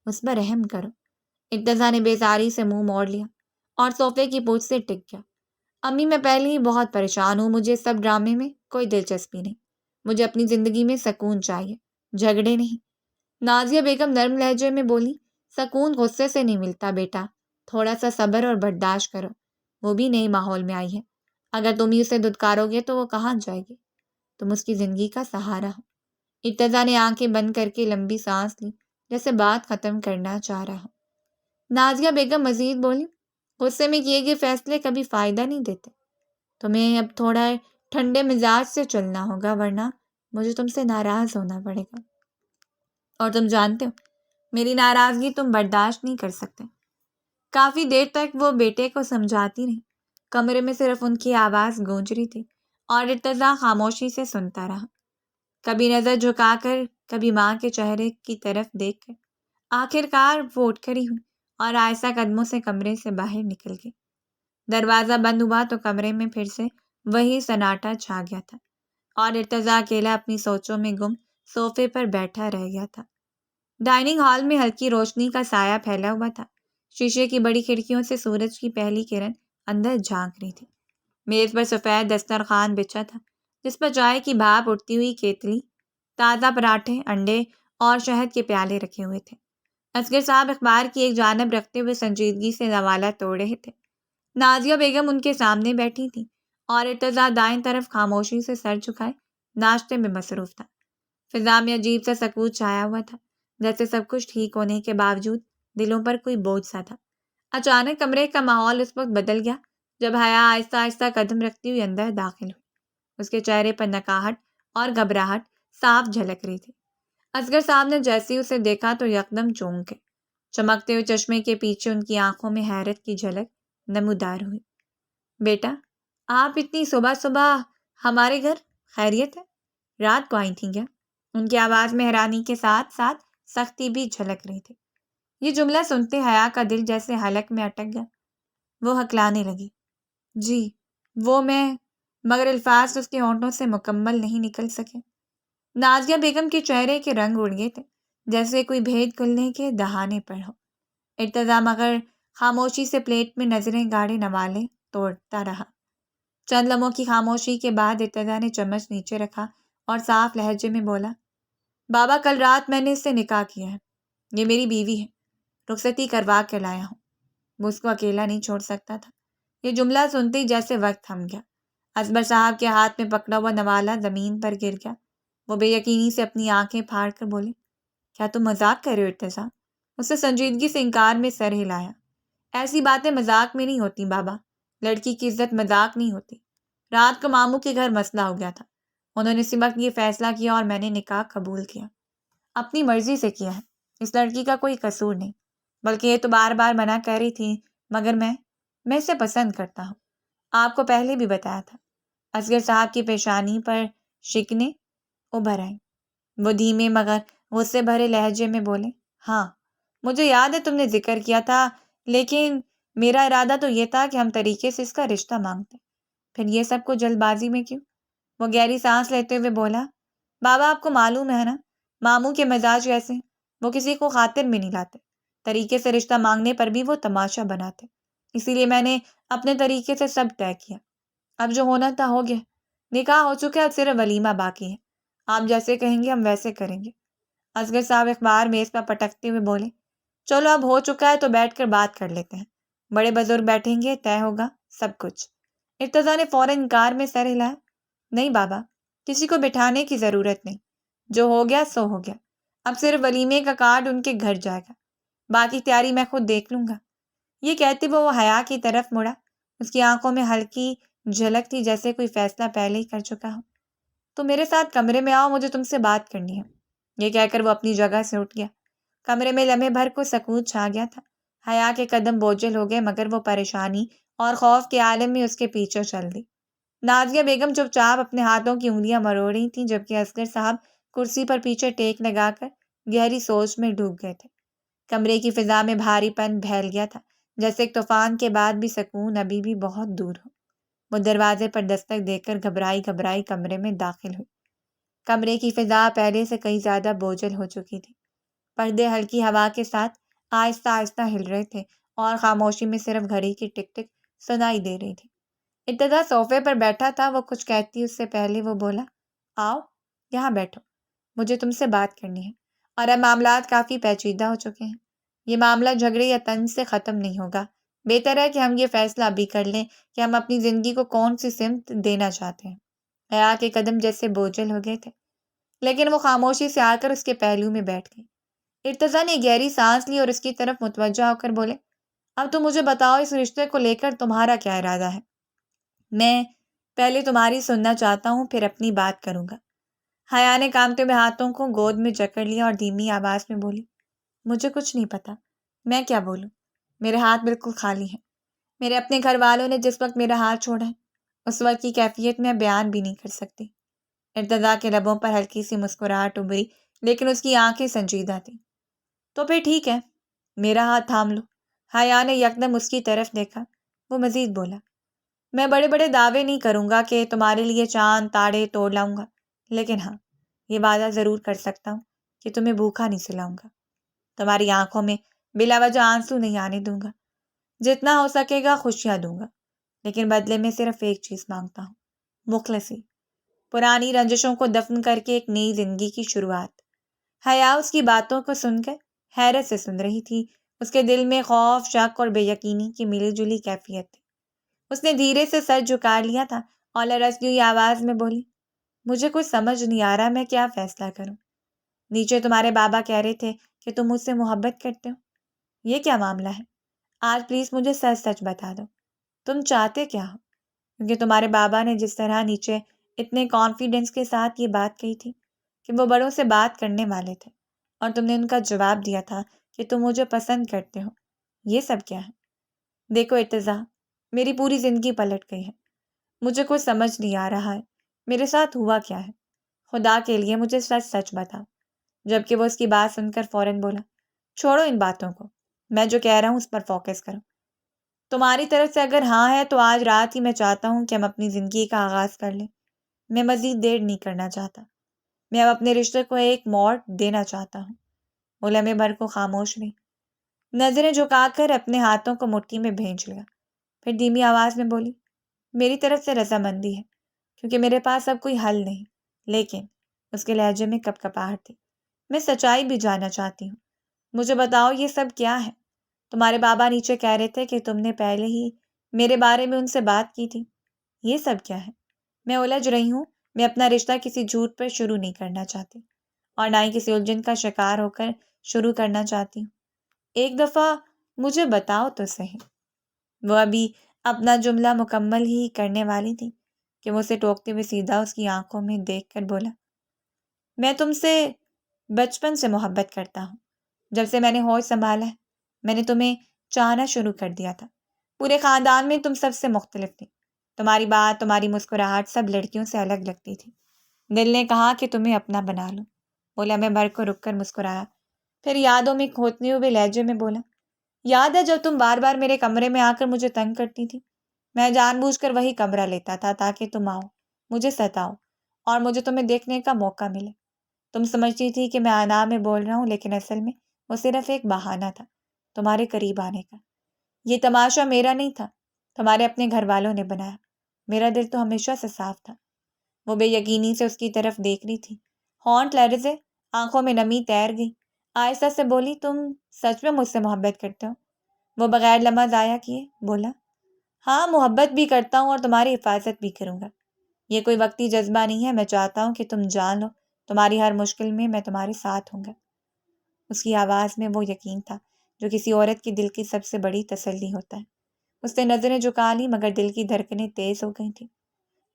اس پر رحم کرو۔ ارتضیٰ نے بیزاری سے منہ موڑ لیا اور صوفے کی پوچھ سے ٹک گیا۔ امی میں پہلے ہی بہت پریشان ہوں، مجھے سب ڈرامے میں کوئی دلچسپی نہیں، مجھے اپنی زندگی میں سکون چاہیے، جھگڑے نہیں۔ نازیہ بیگم نرم لہجے میں بولی، سکون غصے سے نہیں ملتا بیٹا، تھوڑا سا صبر اور برداشت کرو، وہ بھی نئے ماحول میں آئی ہے، اگر تم ہی اسے دھتکارو گے تو وہ کہاں جائے گی، تم اس کی زندگی کا سہارا ہو۔ ارتضیٰ نے آنکھیں بند کر کے لمبی سانس لی، جیسے بات ختم کرنا چاہ رہا ہو۔ نازیہ بیگم مزید بولی، غصے میں کیے گئے فیصلے کبھی فائدہ نہیں دیتے، تمہیں اب تھوڑا ٹھنڈے مزاج سے چلنا ہوگا، ورنہ مجھے تم سے ناراض ہونا پڑے گا، اور تم جانتے ہو میری ناراضگی تم برداشت نہیں کر سکتے۔ کافی دیر تک وہ بیٹے کو سمجھاتی رہی، کمرے میں صرف ان کی آواز گونج رہی تھی اور ارتضیٰ خاموشی سے سنتا رہا، کبھی نظر جھکا کر، کبھی ماں کے چہرے کی طرف دیکھ کر۔ آخر کار وہ اٹھ کھڑی ہوئی اور آہستہ قدموں سے کمرے سے باہر نکل گئی۔ دروازہ بند ہوا تو کمرے میں پھر سے وہی سناٹا چھا گیا تھا اور ارتضیٰ اکیلا اپنی سوچوں میں گم صوفے پر بیٹھا رہ گیا تھا۔ ڈائننگ ہال میں ہلکی روشنی کا سایہ پھیلا ہوا تھا، شیشے کی بڑی کھڑکیوں سے سورج کی پہلی کرن اندر جھانک رہی تھی۔ میز پر سفید دسترخوان بچھا تھا، جس پر چائے کی بھاپ اٹھتی ہوئی کیتلی، تازہ پراٹھے، انڈے اور شہد کے پیالے رکھے ہوئے تھے۔ اصغر صاحب اخبار کی ایک جانب رکھتے ہوئے سنجیدگی سے نوالہ توڑ رہے تھے۔ نازیہ بیگم ان کے سامنے بیٹھی تھی اور ارتضیٰ دائیں طرف خاموشی سے سر جھکائے ناشتے میں مصروف تھا۔ فضا میں عجیب سا سکوت چھایا ہوا تھا، جیسے سب کچھ ٹھیک ہونے کے باوجود دلوں پر کوئی بوجھ سا تھا۔ اچانک کمرے کا ماحول اس وقت بدل گیا جب حیا آہستہ آہستہ قدم رکھتی ہوئی اندر داخل ہوئی۔ اس کے چہرے پر نکاہٹ اور گھبراہٹ صاف جھلک رہی تھی۔ اصغر صاحب نے جیسے ہی اسے دیکھا تو یکدم چونک گئے، چمکتے ہوئے چشمے کے پیچھے ان کی آنکھوں میں حیرت کی جھلک نمودار ہوئی۔ بیٹا، آپ اتنی صبح صبح ہمارے گھر، خیریت ہے؟ رات کو آئی تھیں کیا؟ ان کی آواز میں حیرانی کے ساتھ ساتھ سختی بھی جھلک رہی تھی۔ یہ جملہ سنتے حیا کا دل جیسے حلق میں اٹک گیا۔ وہ ہکلانے لگی، جی وہ میں، مگر الفاظ اس کے ہونٹوں سے مکمل نہیں نکل سکے۔ نازیہ بیگم کے چہرے کے رنگ اڑ گئے تھے، جیسے کوئی بھید کھلنے کے دہانے پر ہو۔ ارتضیٰ مگر خاموشی سے پلیٹ میں نظریں گاڑے نوالے توڑتا رہا۔ چند لمحوں کی خاموشی کے بعد ارتضیٰ نے چمچ نیچے رکھا اور صاف لہجے میں بولا، بابا کل رات میں نے اس سے نکاح کیا ہے، یہ میری بیوی ہے، رخصتی کروا کے لایا ہوں۔ وہ اس کو اکیلا نہیں چھوڑ سکتا تھا۔ یہ جملہ سنتے ہی جیسے وقت تھم گیا۔ اصغر صاحب کے ہاتھ میں پکڑا ہوا نوالہ زمین پر گر گیا۔ وہ بے یقینی سے اپنی آنکھیں پھاڑ کر بولے، کیا تم مذاق کر رہے ہو ارتضیٰ؟ اس نے سنجیدگی سے انکار میں سر ہلایا۔ ایسی باتیں مذاق میں نہیں ہوتی بابا، لڑکی کی عزت مذاق نہیں ہوتی۔ رات کو ماموں کے گھر مسئلہ ہو گیا تھا، انہوں نے اسی وقت یہ فیصلہ کیا اور میں نے نکاح قبول کیا، اپنی مرضی سے کیا ہے، اس لڑکی کا کوئی قصور نہیں، بلکہ یہ تو بار بار منع کر رہی تھی، مگر میں اسے پسند کرتا ہوں، آپ کو پہلے بھی بتایا تھا۔ اصغر صاحب کی پیشانی پر شکنیں ابھر آئیں۔ وہ دھیمے مگر غصے بھرے لہجے میں بولے، ہاں مجھے یاد ہے تم نے ذکر کیا تھا، لیکن میرا ارادہ تو یہ تھا کہ ہم طریقے سے اس کا رشتہ مانگتے، پھر یہ سب کو جلد بازی میں کیوں؟ وہ گہری سانس لیتے ہوئے بولا، بابا آپ کو معلوم ہے نا ماموں کے مزاج کیسے ہیں، وہ کسی کو خاطر میں نہیں لاتے، طریقے سے رشتہ مانگنے پر بھی وہ تماشا بناتے، اسی لیے میں نے اپنے طریقے سے سب طے کیا، اب جو ہونا تھا ہو گیا، نکاح ہو چکا ہے، اب صرف ولیمہ باقی ہے، آپ جیسے کہیں گے ہم ویسے کریں گے۔ اصغر صاحب اخبار میز پر پٹکتے ہوئے بولے، چلو اب ہو چکا ہے تو بیٹھ کر بات کر لیتے ہیں، بڑے بزرگ بیٹھیں گے، طے ہوگا سب کچھ۔ ارتضیٰ نے فوراً انکار میں سر ہلایا، نہیں بابا، کسی کو بٹھانے کی ضرورت نہیں، جو ہو گیا سو ہو گیا، اب صرف ولیمے کا کارڈ ان کے گھر جائے گا، باقی تیاری میں خود دیکھ لوں گا۔ یہ کہتے ہوئے وہ حیا کی طرف مڑا، اس کی آنکھوں میں ہلکی جھلک تھی جیسے کوئی فیصلہ پہلے ہی کر چکا ہو۔ تو میرے ساتھ کمرے میں آؤ، مجھے تم سے بات کرنی ہے۔ یہ کہہ کر وہ اپنی جگہ سے اٹھ گیا۔ کمرے میں لمحے بھر کو سکوت چھا گیا تھا۔ حیا کے قدم بوجھل ہو گئے، مگر وہ پریشانی اور خوف کے عالم میں اس کے پیچھے چل دی۔ نازیہ بیگم چپ چاپ اپنے ہاتھوں کی انگلیاں مروڑ رہی تھیں، جبکہ اصغر صاحب کرسی پر پیچھے ٹیک لگا کر گہری سوچ میں ڈوب گئے تھے۔ کمرے کی فضا میں بھاری پن پھیل گیا تھا، جیسے ایک طوفان کے بعد بھی سکون ابھی بھی بہت دور ہو۔ وہ دروازے پر دستک دے کر گھبرائی گھبرائی کمرے میں داخل ہوئی۔ کمرے کی فضا پہلے سے کئی زیادہ بوجھل ہو چکی تھی۔ پردے ہلکی ہوا کے ساتھ آہستہ آہستہ ہل رہے تھے اور خاموشی میں صرف گھڑی کی ٹک ٹک سنائی دے رہی تھی۔ ارتضیٰ صوفے پر بیٹھا تھا، وہ کچھ کہتی اس سے پہلے وہ بولا، آؤ یہاں بیٹھو، مجھے تم سے بات کرنی ہے، اور اب معاملات کافی پیچیدہ ہو چکے ہیں۔ یہ معاملہ جھگڑے یا طنز سے ختم نہیں ہوگا۔ بہتر ہے کہ ہم یہ فیصلہ ابھی کر لیں کہ ہم اپنی زندگی کو کون سی سمت دینا چاہتے ہیں۔ حیا کے قدم جیسے بوجھل ہو گئے تھے، لیکن وہ خاموشی سے آ کر اس کے پہلو میں بیٹھ گئی۔ ارتضیٰ نے گہری سانس لی اور اس کی طرف متوجہ ہو کر بولے، اب تم مجھے بتاؤ، اس رشتے کو لے کر تمہارا کیا ارادہ ہے؟ میں پہلے تمہاری سننا چاہتا ہوں، پھر اپنی بات کروں گا۔ حیا نے کانپتے ہوئے ہاتھوں کو گود میں جکڑ لیا اور دھیمی آواز میں بولی، مجھے کچھ نہیں پتا، میں کیا بولوں؟ میرے ہاتھ بالکل خالی ہیں۔ میرے اپنے گھر والوں نے جس وقت میرا ہاتھ چھوڑا ہے، اس وقت کی کیفیت میں بیان بھی نہیں کر سکتی۔ ارتضیٰ کے لبوں پر ہلکی سی مسکراہٹ ابھری، لیکن اس کی آنکھیں سنجیدہ تھیں۔ تو پھر ٹھیک ہے، میرا ہاتھ تھام لو۔ حیا نے یکدم اس کی طرف دیکھا۔ وہ مزید بولا، میں بڑے بڑے دعوے نہیں کروں گا کہ تمہارے لیے چاند تارے توڑ لاؤں گا، لیکن ہاں، یہ وعدہ ضرور کر سکتا ہوں کہ تمہیں بھوکا نہیں سلاؤں گا، تمہاری آنکھوں میں بلا وجہ آنسو نہیں آنے دوں گا، جتنا ہو سکے گا خوشیاں دوں گا، لیکن بدلے میں صرف ایک چیز مانگتا ہوں، مخلصی، پرانی رنجشوں کو دفن کر کے ایک نئی زندگی کی شروعات۔ حیا اس کی باتوں کو سن کر حیرت سے سن رہی تھی۔ اس کے دل میں خوف، شک اور بے یقینی کی ملی جلی کیفیت تھی۔ اس نے دھیرے سے سر جھکا لیا تھا اور لرزتی ہوئی آواز میں بولی، مجھے کچھ سمجھ نہیں آ رہا میں کیا فیصلہ کروں۔ نیچے تمہارے بابا کہہ رہے تھے کہ تم مجھ سے محبت کرتے ہو، یہ کیا معاملہ ہے؟ آج پلیز مجھے سچ سچ بتا دو، تم چاہتے کیا ہو؟ کیونکہ تمہارے بابا نے جس طرح نیچے اتنے کانفیڈنس کے ساتھ یہ بات کہی تھی کہ وہ بڑوں سے بات کرنے والے تھے، اور تم نے ان کا جواب دیا تھا کہ تم مجھے پسند کرتے ہو، یہ سب کیا ہے؟ دیکھو ارتضیٰ، میری پوری زندگی پلٹ گئی ہے، مجھے کچھ سمجھ نہیں آ رہا ہے میرے ساتھ ہوا کیا ہے، خدا کے لیے مجھے سچ سچ بتاؤ۔ جبکہ وہ اس کی بات سن کر فوراً بولا، چھوڑو ان باتوں کو، میں جو کہہ رہا ہوں اس پر فوکس کرو۔ تمہاری طرف سے اگر ہاں ہے تو آج رات ہی میں چاہتا ہوں کہ ہم اپنی زندگی کا آغاز کر لیں۔ میں مزید دیر نہیں کرنا چاہتا، میں اب اپنے رشتے کو ایک موڑ دینا چاہتا ہوں۔ وہ لمحے بھر کو خاموش رہی، نظریں جھکا کر اپنے ہاتھوں کو مٹھی میں بھینچ لیا، پھر دھیمی آواز میں بولی، میری طرف سے رضامندی ہے، کیونکہ میرے پاس اب کوئی حل نہیں۔ لیکن اس کے لہجے میں کپ کپاہٹ تھی، میں سچائی بھی جاننا چاہتی ہوں، مجھے بتاؤ یہ سب کیا ہے؟ تمہارے بابا نیچے کہہ رہے تھے کہ تم نے پہلے ہی میرے بارے میں ان سے بات کی تھی، یہ سب کیا ہے؟ میں الجھ رہی ہوں، میں اپنا رشتہ کسی جھوٹ پر شروع نہیں کرنا چاہتی، اور نہ ہی کسی الجھن کا شکار ہو کر شروع کرنا چاہتی ہوں۔ ایک دفعہ مجھے بتاؤ تو صحیح۔ وہ ابھی اپنا جملہ مکمل ہی کرنے والی تھی کہ وہ اسے ٹوکتے ہوئے سیدھا اس کی آنکھوں میں دیکھ کر بولا، میں تم سے بچپن سے محبت کرتا ہوں، جب سے میں نے ہوش سنبھالا ہے میں نے تمہیں چاہنا شروع کر دیا تھا۔ پورے خاندان میں تم سب سے مختلف تھی، تمہاری بات، تمہاری مسکراہٹ سب لڑکیوں سے الگ لگتی تھی۔ دل نے کہا کہ تمہیں اپنا بنا لو۔ وہ لمحے بھر کو رک کر مسکرایا، پھر یادوں میں کھوتے ہوئے لہجے میں بولا، یاد ہے جب تم بار بار میرے کمرے میں آ کر مجھے تنگ کرتی تھی؟ میں جان بوجھ کر وہی کمرہ لیتا تھا تاکہ تم آؤ، مجھے ستاؤ اور مجھے تمہیں دیکھنے کا موقع ملے۔ تم سمجھتی تھی کہ میں انا میں بول رہا ہوں، لیکن اصل میں وہ صرف ایک بہانہ تھا تمہارے قریب آنے کا۔ یہ تماشا میرا نہیں تھا، تمہارے اپنے گھر والوں نے بنایا۔ میرا دل تو ہمیشہ سے صاف تھا۔ وہ بے یقینی سے اس کی طرف دیکھ رہی تھی، ہونٹ لرزے، آنکھوں میں نمی تیر گئی۔ آہستہ سے بولی، تم سچ میں مجھ سے محبت کرتے ہو؟ وہ بغیر لمحہ ضائع کیے بولا، ہاں، محبت بھی کرتا ہوں اور تمہاری حفاظت بھی کروں گا۔ یہ کوئی وقتی جذبہ نہیں ہے، میں چاہتا ہوں کہ تم جان لو تمہاری ہر مشکل میں تمہارے ساتھ ہوں گا۔ اس کی آواز میں وہ یقین تھا جو کسی عورت کے دل کی سب سے بڑی تسلی ہوتا ہے۔ اس نے نظریں جھکا لی، مگر دل کی دھڑکنیں تیز ہو گئی تھیں۔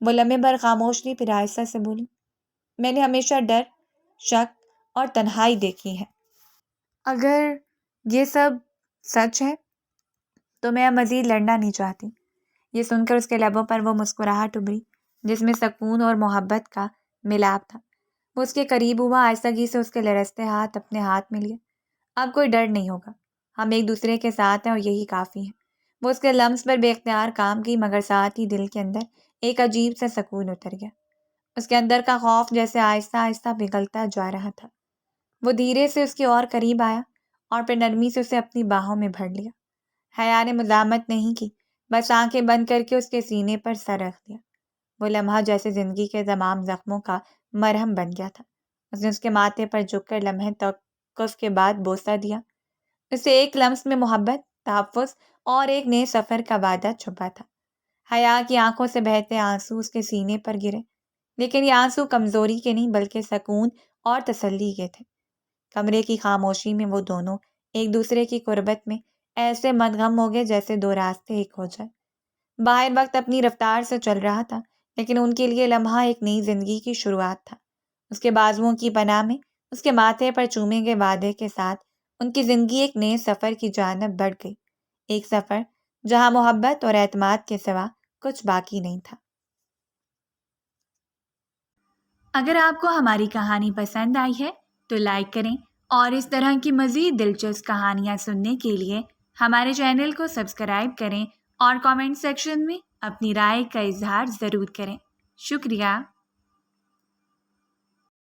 وہ لمحے بھر خاموش رہی، پھر آہستہ سے بولی، میں نے ہمیشہ ڈر، شک اور تنہائی دیکھی ہے۔ اگر یہ سب سچ ہے تو میں اب مزید لڑنا نہیں چاہتی۔ یہ سن کر اس کے لبوں پر وہ مسکراہٹ ابھری جس میں سکون اور محبت کا ملاپ تھا۔ وہ اس کے قریب ہوا، آہستگی سے اس کے لرزتے ہاتھ اپنے ہاتھ میں لیے۔ اب کوئی ڈر نہیں ہوگا، ہم ایک دوسرے کے ساتھ ہیں اور یہی کافی ہے۔ وہ اس کے لمس پر بے اختیار کام کی، مگر ساتھ ہی دل کے اندر ایک عجیب سا سکون اتر گیا۔ اس کے اندر کا خوف جیسے آہستہ آہستہ پگھلتا جا رہا تھا۔ وہ دھیرے سے اس کے اور قریب آیا اور پھر نرمی سے اسے اپنی باہوں میں بھر لیا۔ حیا نے مزاحمت نہیں کی، بس آنکھیں بند کر کے اس کے سینے پر سر رکھ دیا۔ وہ لمحہ جیسے زندگی کے تمام زخموں کا مرہم بن گیا تھا۔ اس نے اس کے ماتھے پر جھک کر لمحے توقف کے بعد بوسہ دیا۔ اسے ایک لمس میں محبت، تحفظ اور ایک نئے سفر کا وعدہ چھپا تھا۔ حیا کی آنکھوں سے بہتے آنسو اس کے سینے پر گرے، لیکن یہ آنسو کمزوری کے نہیں بلکہ سکون اور تسلی کے تھے۔ کمرے کی خاموشی میں وہ دونوں ایک دوسرے کی قربت میں ایسے مدغم ہو گئے جیسے دو راستے ایک ہو جائے۔ باہر وقت اپنی رفتار سے چل رہا تھا، لیکن ان کے لیے لمحہ ایک نئی زندگی کی شروعات تھا۔ اس کے بازوؤں کی پناہ میں، اس کے ماتھے پر چومے گئے وعدے کے ساتھ ان کی زندگی ایک نئے سفر کی جانب بڑھ گئی، ایک سفر جہاں محبت اور اعتماد کے سوا کچھ باقی نہیں تھا۔ اگر آپ کو ہماری کہانی پسند آئی ہے تو لائک کریں اور اس طرح کی مزید دلچسپ کہانیاں سننے کے لیے ہمارے چینل کو سبسکرائب کریں اور کامنٹ سیکشن میں اپنی رائے کا اظہار ضرور کریں۔ شکریہ۔